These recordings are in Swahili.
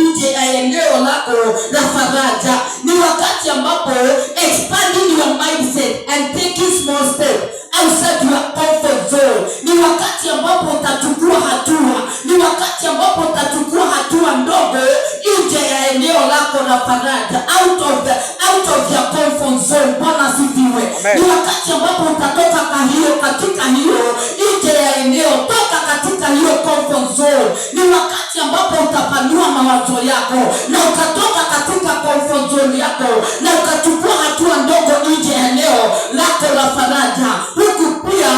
nje ya eneo lako la faraja. Ni wakati ambapo expanding your mindset and taking small steps outside your comfort zone. Ni wakati ambapo utachukua hatua. Ni wakati ambapo utachukua hatua ndogo nje ya eneo lako la faraja, out of your comfort zone. Bwana asifiwe. Ni wakati ambapo utatoka katika hiyo nje ya eneo, toka katika hiyo comfort zone. Ni wakati ambapo utapanua mawazo yako na ukatoka katika comfort zone yako na ukachukua hatua ndogo nje ya eneo lako la faraja, huku pia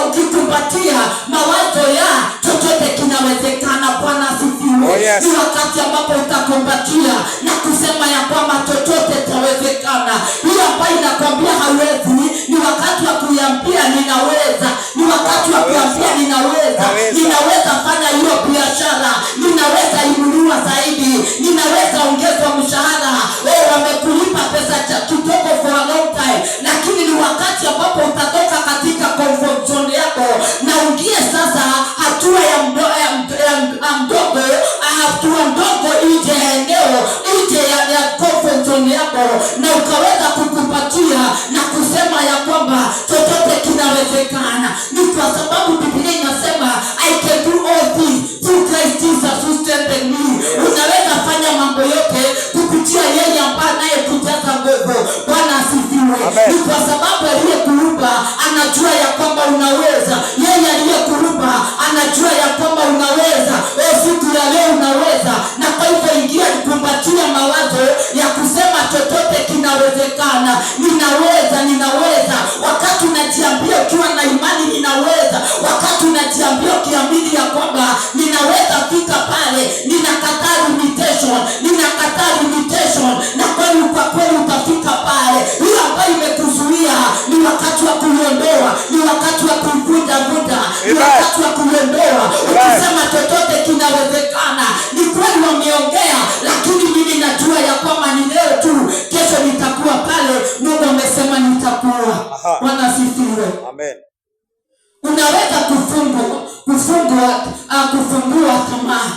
ukikumbatia mawazo ya chochote kinawezekana. Bwana asifiwe. Ni wakati ambapo utakumbatia na kusema ya kwamba chochote kitawezekana. Hiyo ambayo inakwambia hawezi, ni wakati wa kuiambia ninaweza. Ni wakati wa kuambia ninaweza fanya hiyo biashara, ninaweza inuliwa zaidi, ninaweza ongezwa mshahara. Wamekulipa pesa kidogo for a long time, lakini ni wakati ambapo utatoka katika comfort zone yako na ungie sasa hatua ya mdogo nje ya eneo, nje ya comfort zone yako, na ukaweza kukupatia na kusema ya kwamba chochote kinawezekana. Ni kwa sababu Biblia inasema I can do all things through Christ Jesus who strengthens me. Unaweza fanya mambo yote kupitia yeye ambaye anayekujaza nguvu. Bwana asifiwe. Ni kwa sababu aliyekuumba anajua ya kwamba unaweza. Yeye aliyekuumba anajua ya kwamba unaweza. Siku ya leo unaweza, na kwa hivyo ingia kukumbatia mawazo ya kusema chochote kinawezekana. Ninaweza. Wakati unajiambia ukiwa na imani ninaweza, wakati unajiambia ukiamini ya kwamba ninaweza fika pale, ninakataa limitation, na kwa kweli utafika pale. Hiyo ambayo imekuzuia ni wakati wa kuiondoa, ni wakati wa kuvunja, ni wakati wa kuiondoa. Ukisema chochote kinawezekana, ni kweli wameongea, lakini mimi najua ya kwamba ni leo tu, kesho nitakuwa pale Mungu amesema nitakuwa. Bwana asifiwe. Amen. Unaweza kufungua tamaa.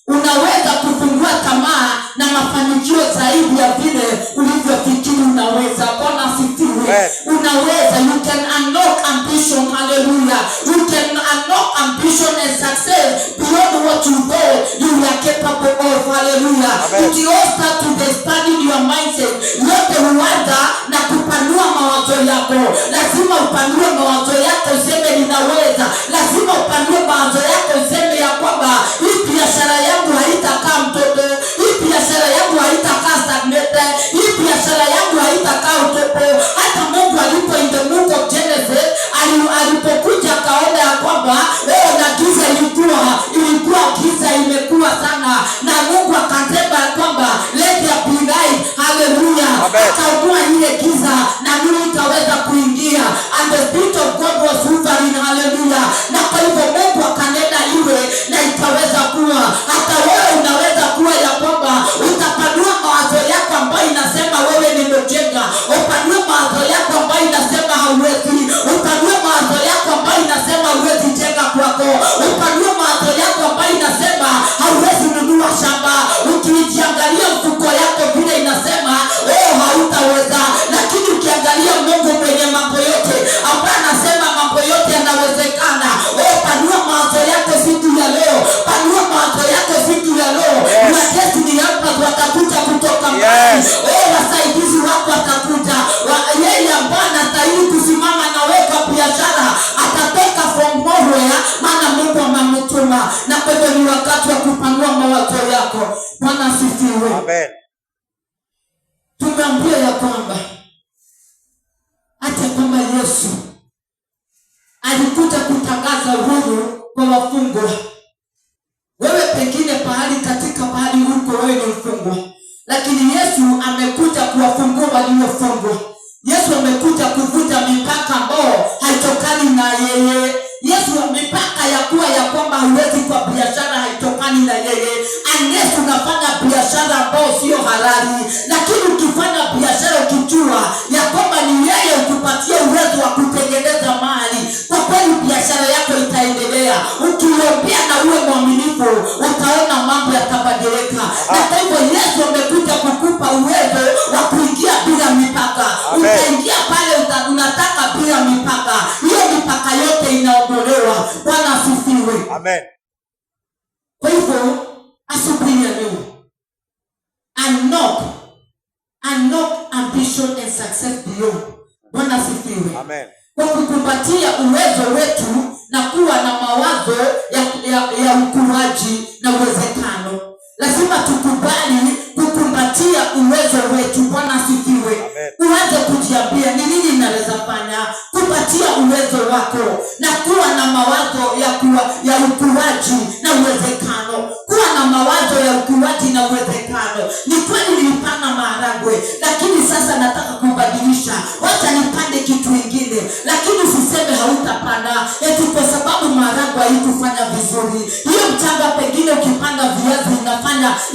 Unaweza kufungua tamaa na mafanikio zaidi ya vile ulivyofikiri unaweza. Bwana asifiwe. Unaweza, you can unlock ambition. Hallelujah. You can unlock ambition and success beyond what you thought you were capable of. Hallelujah. It all starts to expanding your mindset. Yote huanza na kupanua mawazo yako. Lazima upanue mawazo yako, useme ninaweza. Lazima upanue mawazo yako, useme ya kwamba hii biashara yangu haitakaa mtoto, hii biashara yangu haitakaa stagnate, hii biashara yangu haitakaa utoto. Hata Mungu alipo in the book of Genesis alipokuja kaona ya kwamba na giza ilikuwa giza imekuwa sana, na Mungu akasema kwamba let there be light. Hallelujah. Akaondoa ile giza na nuru ikaweza kuingia, and the Spirit of God was hovering. Hallelujah. Na kwa hivyo Mungu akanena iwe na ikaweza kuwa. Hata wewe unaweza kuwa ya kwamba utapanua mawazo yako ambayo inasema wewe ni mjenga, upanue mawazo yako ambayo inasema hauwezi, upanue mawazo yako ambayo inasema huwezi jenga kwako, upanue mawazo yako ambayo inasema hauwezi nunua shamba. Ukijiangalia mfuko yako vile inasema hautaweza, lakini ukiangalia Mungu mwenye mambo yote ambaye anasema mambo yote yanawezekana. Panua mawazo yako siku ya leo, panua mawazo yako siku ya leo. Na destiny yako watakuja kutoka mbali. Wasaidizi wako watakuja. Yeye ambaye anastahili kusimama na weka biashara atatoka from nowhere, maana Mungu amemtuma. Na kwa hivyo ni wakati wa kupanua mawazo yako. Bwana asifiwe. Amen. Tumeambiwa ya kwamba hata kwamba Yesu alikuja kutangaza uhuru kwa wafungwa. Wewe pengine katika pahali huko wewe ni mfungwa, lakini Yesu amekuja kuwafungua waliofungwa. Yesu amekuja kuvunja mipaka ambao haitokani na yeye. Yesu mipaka ya kuwa ya kwamba huwezi kwa biashara haitokani na yeye. Unless unafanya biashara ambao sio halali, lakini ukifanya biashara ukijua ya kwamba ni yeye ukupatia uwezo wa kutengeneza mali, kwa kweli biashara yako itaendelea. Ukiombea na uwe mwaminifu, utaona mambo yatabadilika. Na kwa hivyo Yesu amekuja kukupa uwezo wa kuingia bila mipaka. Utaingia pale unataka bila mipaka. Hiyo mipaka yote inaondolewa. Bwana asifiwe. Amen. Kwa hivyo asubuhi ya leo, unlock ambition and success beyond. Bwana asifiwe. Amen. Kwa kukumbatia uwezo wetu na kuwa na mawazo ya ukuaji na uwezekano, lazima tukubali kukumbatia uwezo wetu. Bwana asifiwe. Uanze kujiambia ni nini ninaweza fanya kupatia uwezo wako na kuwa na mawazo ya ukuaji na uwezekano. Kuwa na mawazo ya ukuaji na uwezekano. Ni kweli nilipanda maharagwe, lakini sasa nataka kubadilisha. Wacha nipande kitu kingine, lakini usiseme hautapanda eti kwa sababu maharagwe haikufanya vizuri. Hiyo mchanga pengine ukipanda viazi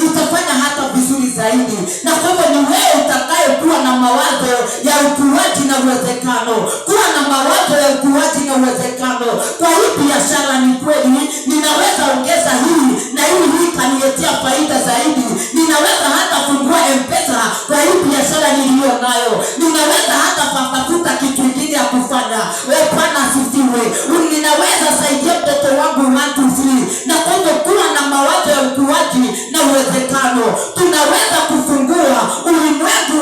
itafanya hata vizuri zaidi. Na kwa hivyo ni wewe utakaye kuwa na mawazo ya ukuaji na uwezekano. Kuwa na mawazo ya ukuaji na uwezekano. Kwa hii biashara ni kweli ninaweza ongeza hii na hii kaniletea faida zaidi. Ninaweza hata fungua M-Pesa kwa hii biashara niliyo nayo. Ninaweza hata tafuta kitu kingine ya kufanya. Wewe Bwana asifiwe. Ninaweza saidia mtoto wangu 1 2 3. Na kwa hivyo kuwa na mawazo ya ukuaji na uwezekano. Tunaweza kufungua ulimwengu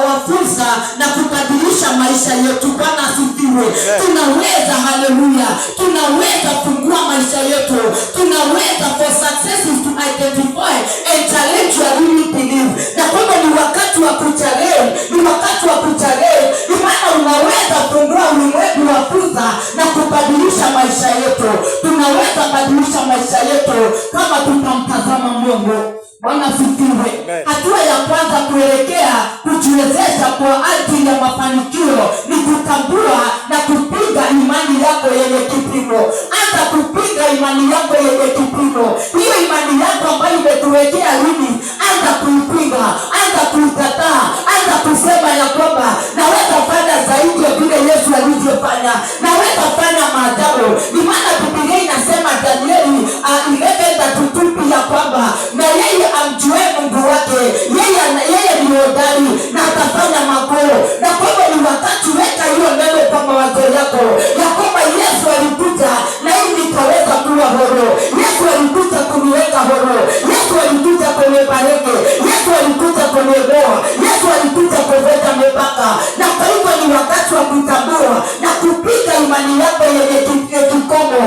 wa fursa na kubadilisha maisha yetu. Bwana asifiwe. Tunaweza, haleluya. Tunaweza fungua maisha yetu. Tunaweza for success to identify and challenge your limit belief. Na kwa hivyo ni wakati wa kuchallenge. Ni wakati wa kuchallenge. Ni maana unaweza fungua ulimwengu wa fursa na kubadilisha maisha yetu. Tunaweza badilisha maisha yetu kama tutamtazama Mungu. Bwana asifiwe. Hatua ya kwanza kuelekea kujiwezesha kwa ajili ya mafanikio ni kutambua na kupiga imani yako yenye kipimo. Anza kupiga imani yako yenye kipimo. Hiyo imani yako ambayo imetuwekea limit, anza kuipiga, anza kuikataa, anza kusema ya kwamba naweza fanya zaidi ya vile Yesu alivyofanya. Naweza fanya maajabu. Ni maana Biblia inasema Danieli 11:32 ya kwamba na yeye amjue Mungu wake, yeye ni hodari na atafanya makuu. Na kwa hivyo ni wakati weka hiyo neno kwa mawazo yako ya kwamba Yesu alikuja na hii nitaweza kuwa huru. Yesu alikuja kuniweka huru. Yesu alikuja kunibariki. Yesu alikuja kuniokoa. Yesu alikuja kuvunja mipaka. Na kwa hivyo ni wakati wa kutambua na kupiga imani yako yenye kikomo.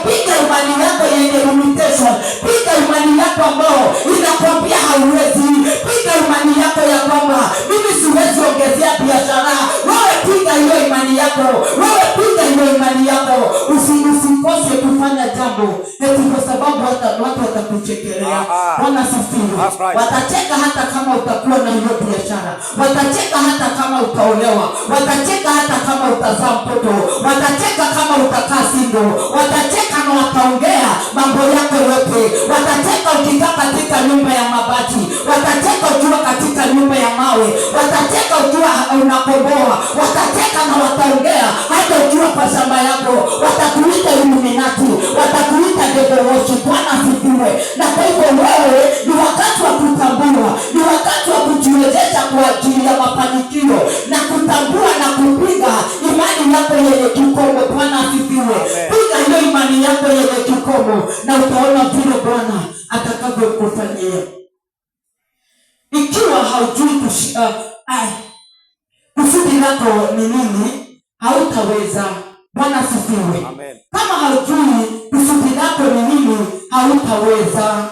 Piga imani yako yenye limitation. Piga imani yako ambao inakwambia hauwezi. Piga imani yako ya kwamba mimi siwezi ongezea biashara. Wewe piga hiyo imani yako. Wewe piga hiyo imani yako. Usikose kufanya jambo eti kwa sababu watu watakuchekelea. Bwana asifiwe. Watacheka hata kama utakuwa na hiyo biashara. Watacheka hata kama utaolewa. Watacheka hata kama utazaa mtoto. Watacheka kama utakaa single. Watacheka na wataongea mambo yako yote. Watacheka ukikaa katika nyumba ya mabati. Watacheka ukiwa katika nyumba ya mawe. Watacheka ukiwa unakoboa. Watacheka na wataongea hata ukiwa kwa shamba yako. Watakuita Illuminati. Watakuita devil worship. Bwana asifiwe. Na kwa hivyo wewe ni wakati wa kutambua. Ni wakati wa kujiwezesha kwa ajili ya mafanikio na kutambua na kupiga imani yako yenye kikomo. Bwana asifiwe. Piga hiyo imani yako yenye kikomo na utaona vile Bwana atakavyokufanyia. Ikiwa haujui kusudi lako ni nini, hautaweza. Bwana asifiwe. Kama haujui kusudi lako ni nini, hautaweza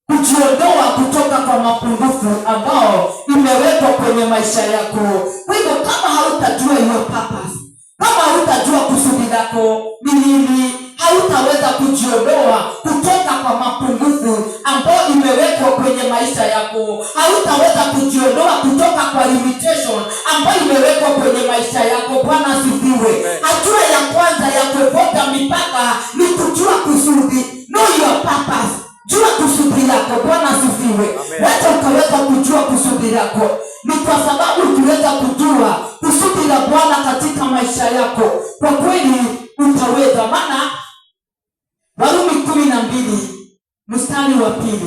kujiondoa kutoka kwa mapungufu ambao imewekwa kwenye maisha yako. Kwa hivyo kama hautajua hiyo purpose, kama hautajua kusudi lako ni nini, hautaweza kujiondoa kutoka kwa mapungufu ambao imewekwa kwenye maisha yako. Hautaweza kujiondoa kutoka kwa limitation ambayo imewekwa kwenye maisha yako. Bwana asifiwe. Hatua ya kwanza ya kuvuka mipaka ni kujua kusudi. Know your purpose. Jua kusudi lako. Bwana asifiwe. Wacha ukaweza kujua kusudi lako. Ni kwa sababu ukiweza kujua kusudi la Bwana katika maisha yako, kwa kweli utaweza. Maana Warumi 12 mstari wa 2